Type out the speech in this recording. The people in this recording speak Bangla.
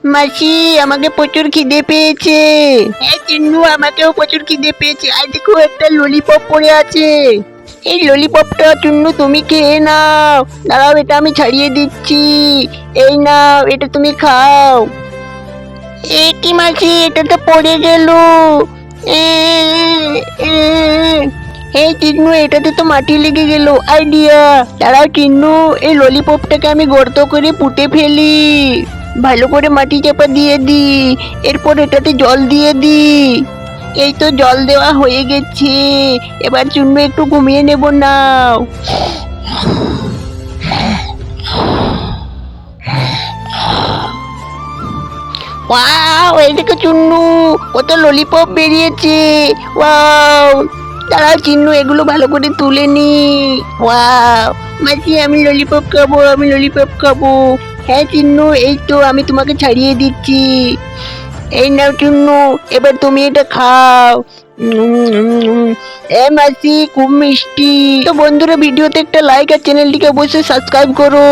মাসি, আমাকে প্রচুর খিদে পেয়েছে। হ্যাঁ চিন্নু, আমাকেও প্রচুর খিদে পেয়েছে। আর দেখো, একটা ললিপপ পড়ে আছে। এই ললিপপটা চুন্নু তুমি খেয়ে নাও। দাঁড়াও, এটা আমি ছাড়িয়ে দিচ্ছি। এই নাও, এটা তুমি খাও। এ কি মাসি, এটা তো পড়ে গেল। এই চিন্নু, এটাতে তো মাটি লেগে গেল। আইডিয়া! দাঁড়াও চিন্নু, এই ললিপপটাকে আমি গর্ত করে পুঁতে ফেলি। ভালো করে মাটি চাপা দিয়ে দি। এরপর এটাতে জল দিয়ে দি। এই তো জল দেওয়া হয়ে গেছে। এবার চুন্নু একটু ঘুমিয়ে নেব নাও। ওয়াও, এইদিকে চুন্নু, কত ললিপপ বেরিয়েছে। ওয়াও! দাঁড়াও চিন্নু, এগুলো ভালো করে তুলে নি। ওয়াও! মাসি, আমি ললিপপ খাবো, আমি ললিপপ খাবো। হ্যাঁ চিন্নু, এই তো আমি তোমাকে ছাড়িয়ে দিচ্ছি। এই নাও চুন্নু, এবার তুমি এটা খাও। এ মাসি, খুব মিষ্টি। তো বন্ধুরা, ভিডিওতে একটা লাইক আর চ্যানেলটিকে অবশ্যই সাবস্ক্রাইব করো।